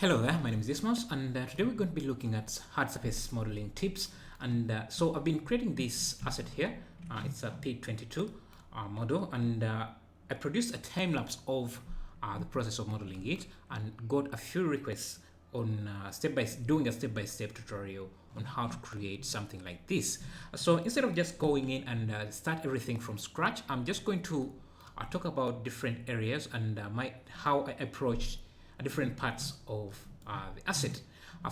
Hello there, my name is Ismos, and today we're going to be looking at hard surface modeling tips. And so I've been creating this asset here. It's a P22 model, and I produced a time lapse of the process of modeling it, and got a few requests on doing a step-by-step tutorial on how to create something like this. So instead of just going in and start everything from scratch, I'm just going to talk about different areas and how I approach different parts of the asset.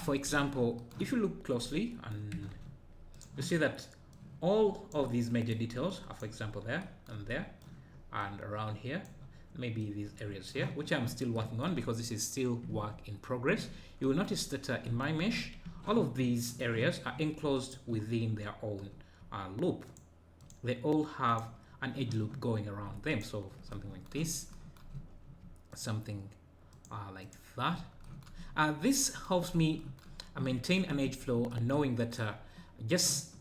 For example, if you look closely, and you see that all of these major details are, for example, there and there and around here, maybe these areas here, which I'm still working on because this is still work in progress. You will notice that in my mesh, all of these areas are enclosed within their own loop. They all have an edge loop going around them. So something like this, something like that. This helps me maintain an edge flow, and knowing that just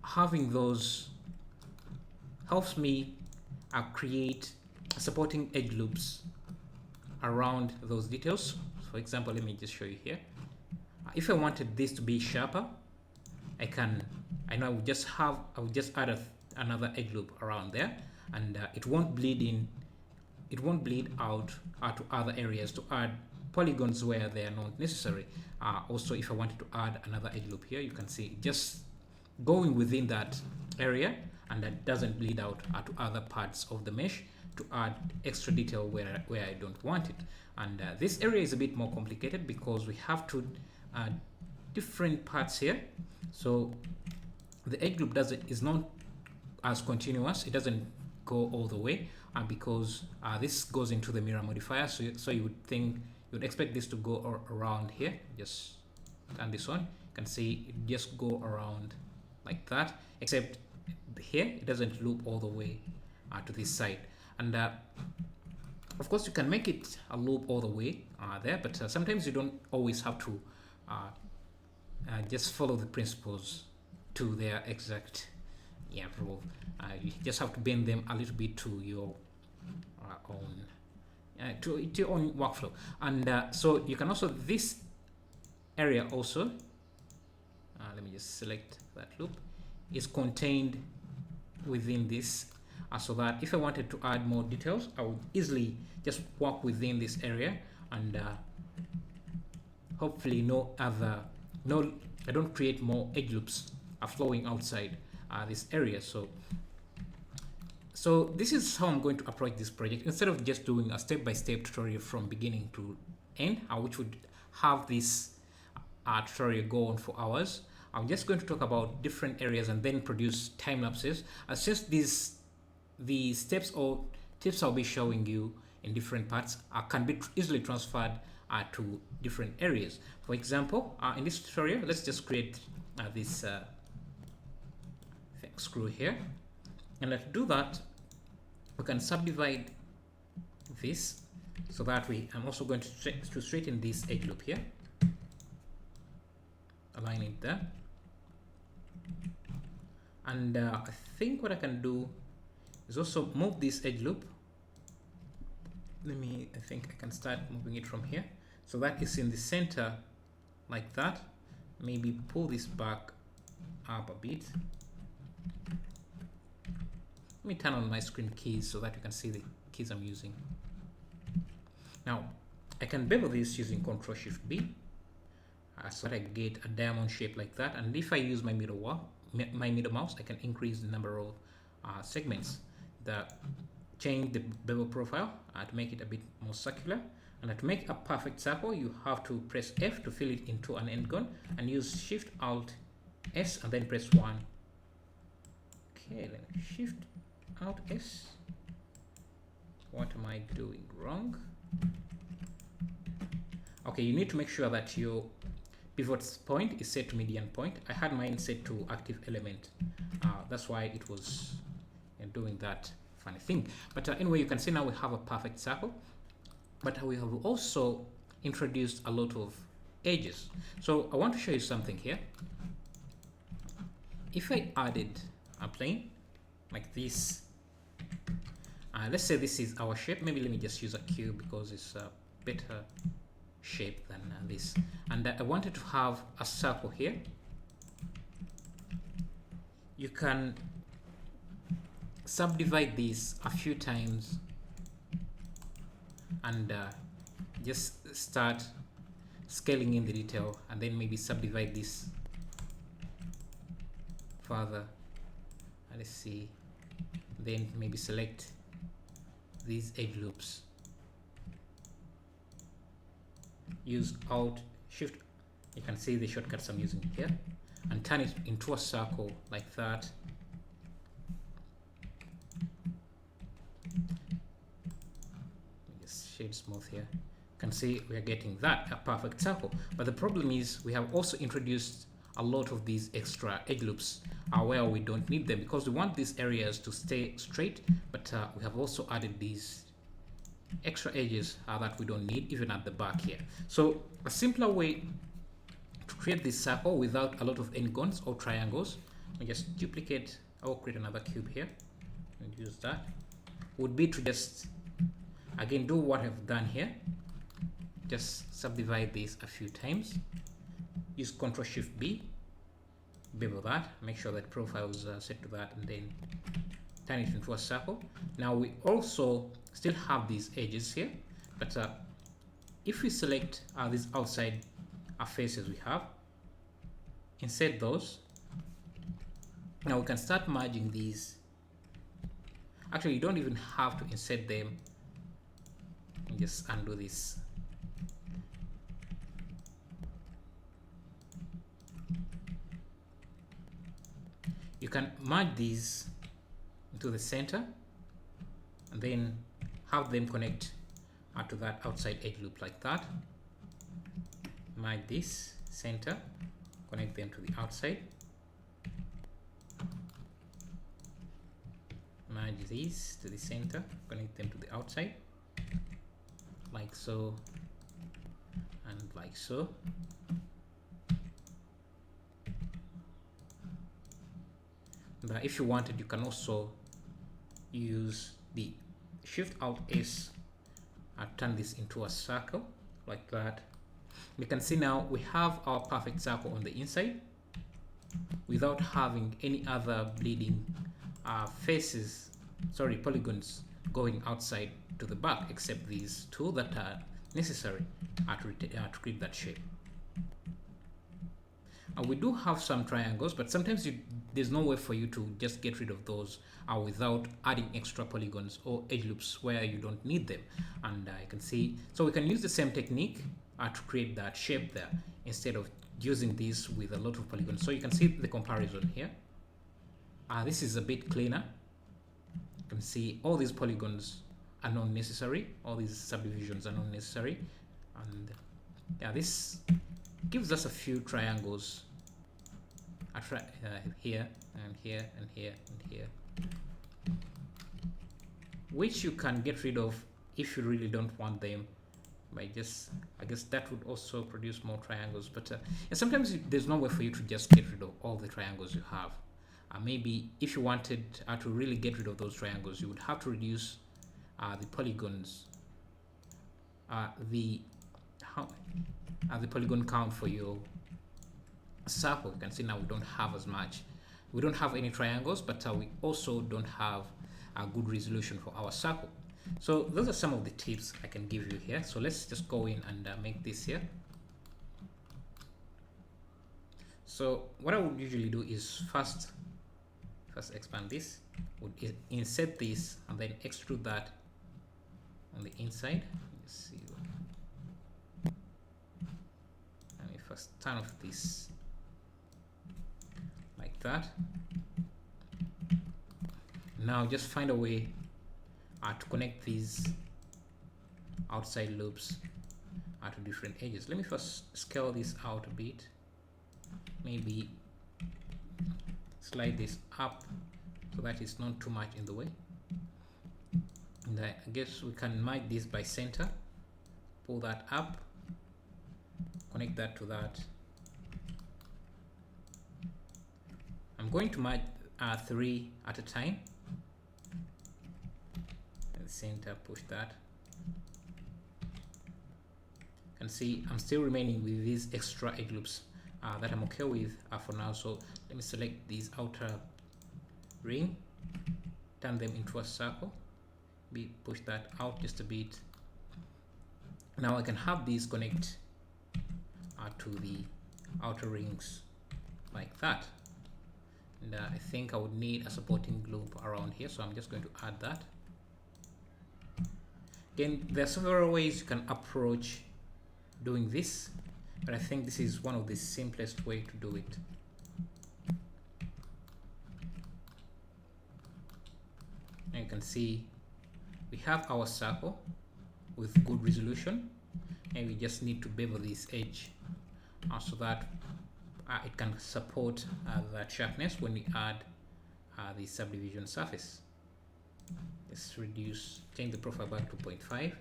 having those helps me create supporting edge loops around those details. For example, let me just show you here. If I wanted this to be sharper, I would just add another edge loop around there, and it won't bleed out to other areas to add polygons where they are not necessary. Also, if I wanted to add another edge loop here, you can see just going within that area, and that doesn't bleed out to other parts of the mesh to add extra detail where I don't want it. And this area is a bit more complicated because we have to add different parts here. So the edge loop is not as continuous. It doesn't go all the way because this goes into the mirror modifier. So you would expect this to go around here. Just turn this on. You can see it just go around like that, except here it doesn't loop all the way to this side. And of course you can make it a loop all the way there, but sometimes you don't always have to just follow the principles to their exact rule. You just have to bend them a little bit to your own workflow. And so you can also, this area also, let me just select that loop, is contained within this, so that if I wanted to add more details, I would easily just work within this area, and hopefully I don't create more edge loops flowing outside this area. So this is how I'm going to approach this project. Instead of just doing a step-by-step tutorial from beginning to end, which would have this tutorial go on for hours, I'm just going to talk about different areas and then produce time lapses. Since the steps or tips I'll be showing you in different parts can be easily transferred to different areas. For example, in this tutorial, let's just create this screw here, and to do that, we can subdivide this so that I'm also going to straighten this edge loop here, align it there. And I think what I can do is also move this edge loop. I think I can start moving it from here so that it's in the center like that. Maybe pull this back up a bit. Let me turn on my screen keys so that you can see the keys I'm using. Now I can bevel this using Ctrl+Shift+B so that I get a diamond shape like that. And if I use my middle mouse, I can increase the number of segments. Change the bevel profile to make it a bit more circular. And to make a perfect circle, you have to press F to fill it into an endgon, and use Shift-Alt-S and then press 1. Okay, then Shift-Alt-S. What am I doing wrong? Okay, you need to make sure that your pivot point is set to median point. I had mine set to active element. That's why it was doing that funny thing. But anyway, you can see now we have a perfect circle, but we have also introduced a lot of edges. So I want to show you something here. If I added a plane like this, let's say this is our shape. Maybe let me just use a cube because it's better shape than this. And I wanted to have a circle here. You can subdivide this a few times and just start scaling in the detail, and then maybe subdivide this further. Let's see, then maybe select these edge loops, use Alt Shift, you can see the shortcuts I'm using here, and turn it into a circle like that. Just shade smooth here. You can see we are getting that, a perfect circle. But the problem is we have also introduced a lot of these extra edge loops where we don't need them, because we want these areas to stay straight, but we have also added these extra edges that we don't need even at the back here. So a simpler way to create this circle without a lot of endgons or triangles, we just duplicate or create another cube here and use that, would be to just again do what I've done here, just subdivide this a few times, use Ctrl Shift B, bevel that, make sure that profile is set to that, and then turn it into a circle. Now we also still have these edges here, but if we select these outside faces we have, insert those. Now we can start merging these. Actually, you don't even have to insert them. Just undo this. You can merge these into the center and then have them connect to that outside edge loop like that. Merge this center, connect them to the outside. Merge these to the center, connect them to the outside, like so and like so. But if you wanted, you can also use the Shift Alt S and turn this into a circle like that. We can see now we have our perfect circle on the inside without having any other bleeding polygons going outside to the back, except these two that are necessary to create that shape. We do have some triangles, but sometimes there's no way for you to just get rid of those without adding extra polygons or edge loops where you don't need them. And I can see, so we can use the same technique to create that shape there instead of using this with a lot of polygons. So you can see the comparison here. This is a bit cleaner. You can see all these polygons are not necessary, all these subdivisions are not necessary, and yeah, this gives us a few triangles here and here and here and here, which you can get rid of if you really don't want them by just, I guess that would also produce more triangles, but and sometimes there's no way for you to just get rid of all the triangles you have. Maybe if you wanted to really get rid of those triangles, you would have to reduce the polygons, the polygon count for your circle. You can see now we don't have as much. We don't have any triangles, but we also don't have a good resolution for our circle. So those are some of the tips I can give you here. So let's just go in and make this here. So what I would usually do is first expand this, would insert this, and then extrude that on the inside. Let's see. Let me first turn off this like that. Now just find a way to connect these outside loops to different edges. Let me first scale this out a bit. Maybe slide this up so that it's not too much in the way. And I guess we can merge this by center, pull that up, connect that to that. I'm going to merge 3 at a time. At the center, push that. can see I'm still remaining with these extra edge loops that I'm okay with for now. So let me select these outer ring, turn them into a circle, push that out just a bit. Now I can have these connect to the outer rings like that. And I think I would need a supporting loop around here, so I'm just going to add that. Again, there are several ways you can approach doing this, but I think this is one of the simplest way to do it. And you can see we have our circle with good resolution, and we just need to bevel this edge so that it can support that sharpness when we add the subdivision surface. Let's change the profile back to 0.5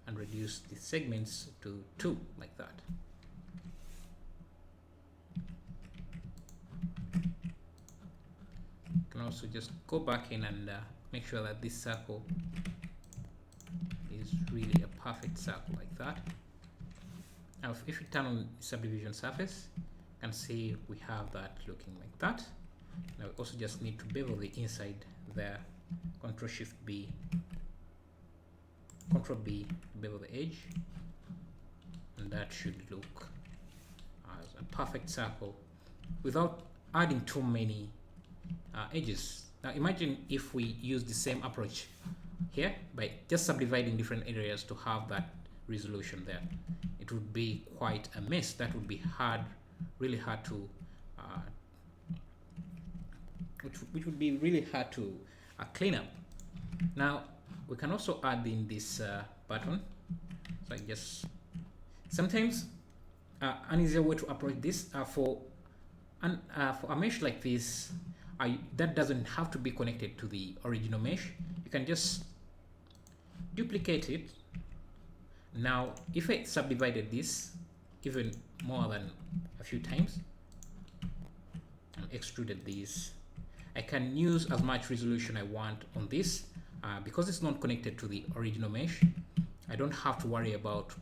and reduce the segments to 2 like that. You can also just go back in and make sure that this circle is really a perfect circle like that. Now if you turn on the subdivision surface, you can see we have that looking like that. Now we also just need to bevel the inside there. Control Shift B, Control B to bevel the edge, and that should look as a perfect circle without adding too many edges. Now imagine if we use the same approach here by just subdividing different areas to have that resolution there. It would be quite a mess. That would be hard, really hard to which would be really hard to clean up. Now we can also add in this button. So I just sometimes an easier way to approach this for a mesh like this that doesn't have to be connected to the original mesh. You can just duplicate it. Now if I subdivided this even more than a few times and extruded these, I can use as much resolution I want on this because it's not connected to the original mesh. I don't have to worry about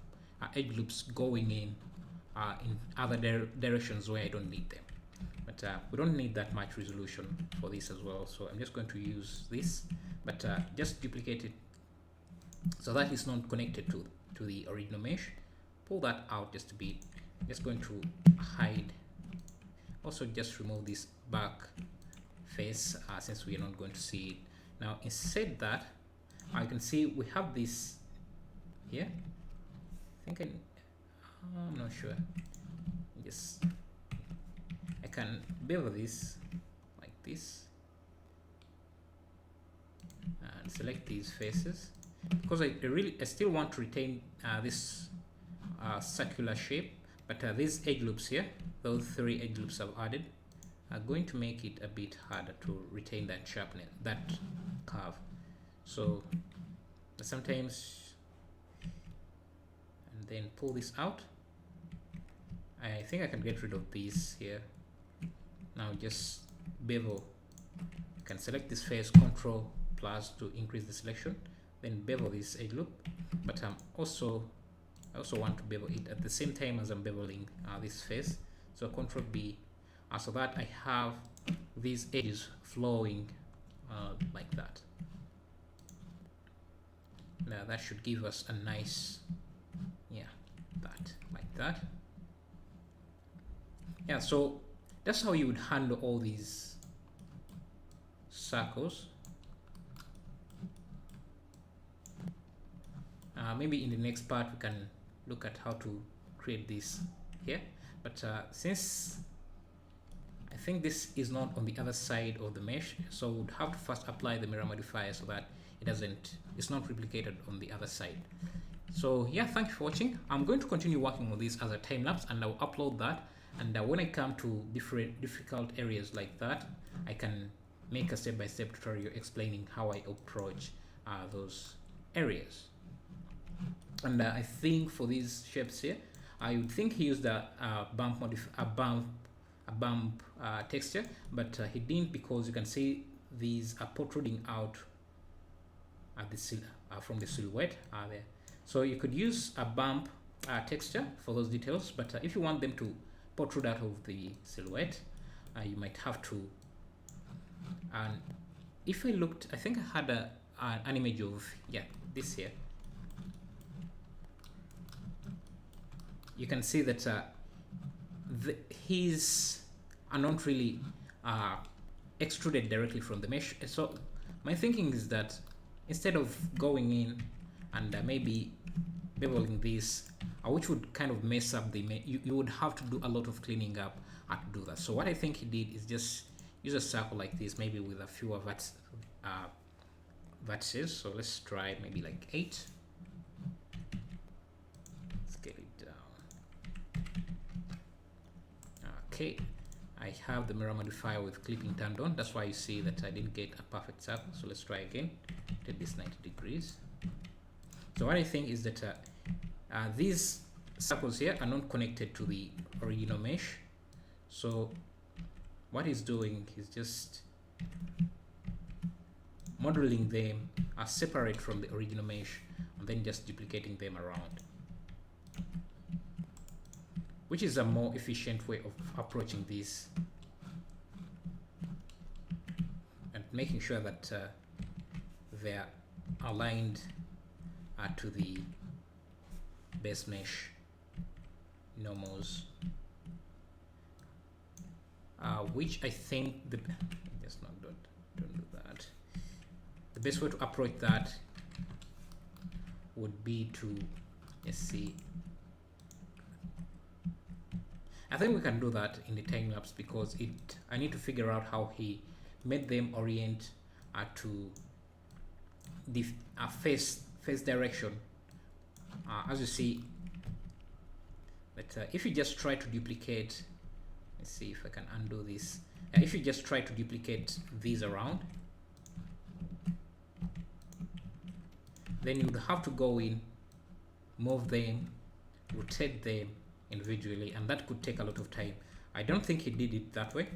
edge loops going in other directions where I don't need them. But we don't need that much resolution for this as well, so I'm just going to use this, but just duplicate it so that it's not connected to the original mesh. Pull that out just a bit. I'm just going to hide. Also just remove this back face since we are not going to see it. Now instead that I can see we have this here. I think I'm not sure. I can bevel this like this and select these faces because I still want to retain this circular shape, but these edge loops here, those 3 edge loops I've added, are going to make it a bit harder to retain that sharpness, that curve. So sometimes, and then pull this out. I think I can get rid of these here. Now just bevel. You can select this face, Control plus to increase the selection, then bevel this edge loop. But I also want to bevel it at the same time as I'm beveling this face. So Control B. So that I have these edges flowing like that. Now that should give us a nice, like that. Yeah, so that's how you would handle all these circles. Maybe in the next part we can look at how to create this here, but since I think this is not on the other side of the mesh, so we would have to first apply the mirror modifier so that it's not replicated on the other side. So yeah, thank you for watching. I'm going to continue working on this as a time lapse, and I'll upload that. And when I come to difficult areas like that, I can make a step-by-step tutorial explaining how I approach those areas. And I think for these shapes here, I would think he used a bump texture, but he didn't, because you can see these are protruding out at the from the silhouette there. So you could use a bump texture for those details, but if you want them to protrude out of the silhouette, you might have to. And if I looked, I think I had an image of, yeah, this here. You can see that his are not really extruded directly from the mesh. So my thinking is that instead of going in and maybe beveling this, which would kind of mess up the you would have to do a lot of cleaning up to do that. So what I think he did is just use a circle like this, maybe with a few vertices. So let's try maybe like 8. Scale it down. Okay, I have the mirror modifier with clipping turned on. That's why you see that I didn't get a perfect circle. So let's try again. Take this 90 degrees. So what I think is that these circles here are not connected to the original mesh. So what he's doing is just modeling them as separate from the original mesh and then just duplicating them around, which is a more efficient way of approaching this and making sure that they're aligned to the base mesh normals, which I think just not don't do that. The best way to approach that would be to, let's see, I think we can do that in the time lapse, because I need to figure out how he made them orient to the face direction. As you see, but if you just try to duplicate, let's see if I can undo this. If you just try to duplicate these around, then you would have to go in, move them, rotate them individually, and that could take a lot of time. I don't think he did it that way.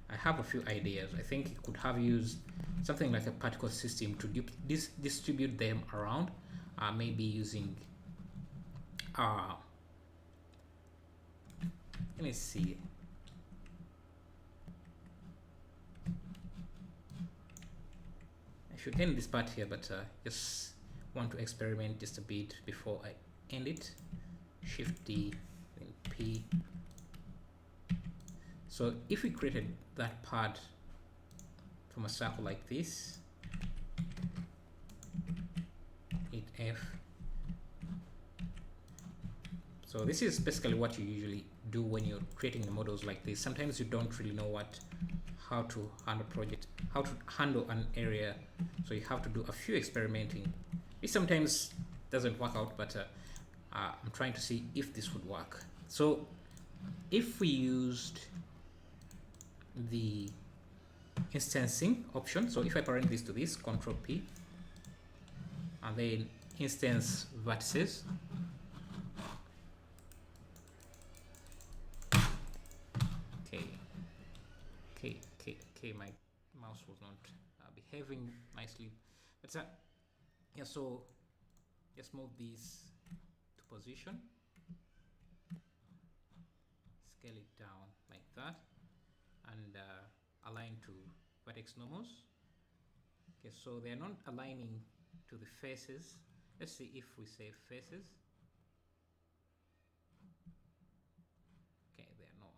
I have a few ideas. I think he could have used something like a particle system to distribute them around, maybe using let me see. I should end this part here, but just want to experiment just a bit before I end it. Shift D, then P. So if we created that part from a circle like this, hit F. So this is basically what you usually do when you're creating models like this. Sometimes you don't really know how to handle an area, so you have to do a few experimenting. It sometimes doesn't work out, but I'm trying to see if this would work. So if we used the instancing option, so if I parent this to this, Control P, and then instance vertices, okay, my mouse was not behaving nicely, but yeah, so just move these to position, scale it down like that, and align to vertex normals. Okay, so they're not aligning to the faces. Let's see if we say faces. Okay, they're not.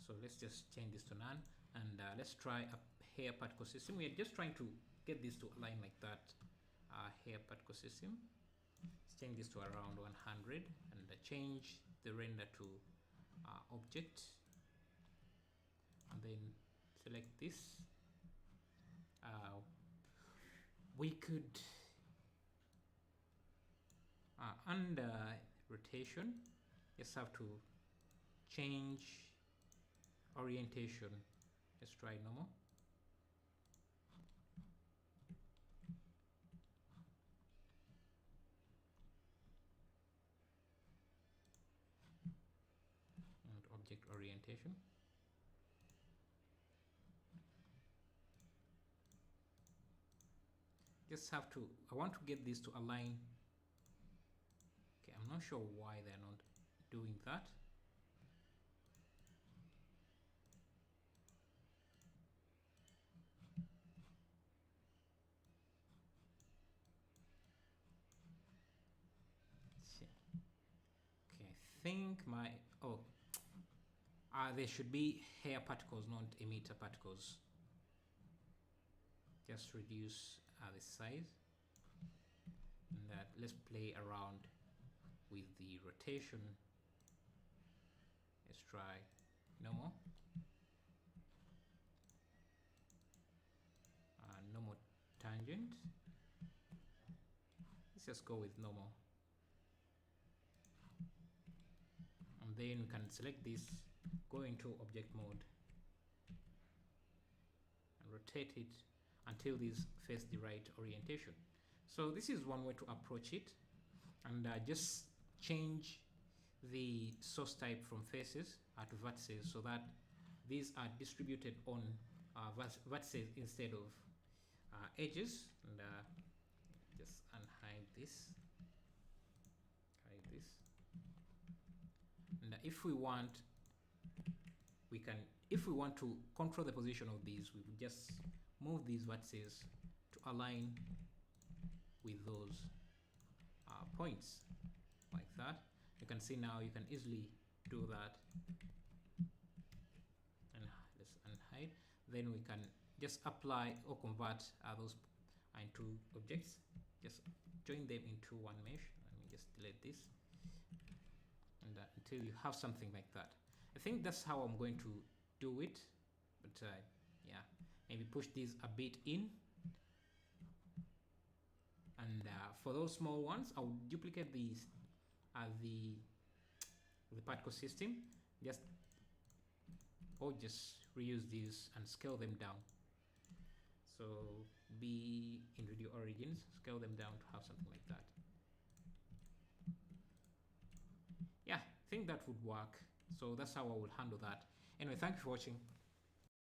So let's just change this to none, and let's try a hair particle system. We are just trying to get this to align like that. Hair particle system. Let's change this to around 100 and change the render to object, and then select this. We could under rotation just have to change orientation. Let's try normal. And object orientation. Just have to, I want to get this to align not sure why they're not doing that. Okay, I think my there should be hair particles, not emitter particles. Just reduce the size, and let's play around with the rotation. Let's try normal. Normal tangent. Let's just go with normal. And then we can select this, go into object mode, and rotate it until these face the right orientation. So this is one way to approach it, and just change the source type from faces to vertices so that these are distributed on vertices instead of edges. And just unhide this, hide this. And if we want, we can, if we want to control the position of these, we would just move these vertices to align with those points like that. You can see now you can easily do that. And let's unhide. Then we can just apply or convert those into objects. Just join them into one mesh. Let me just delete this. And until you have something like that. I think that's how I'm going to do it. But yeah, maybe push these a bit in. And for those small ones, I'll duplicate these the particle system, just reuse these and scale them down. So be in radio origins, scale them down to have something like that. Yeah, I think that would work. So that's how I will handle that. Anyway, thank you for watching.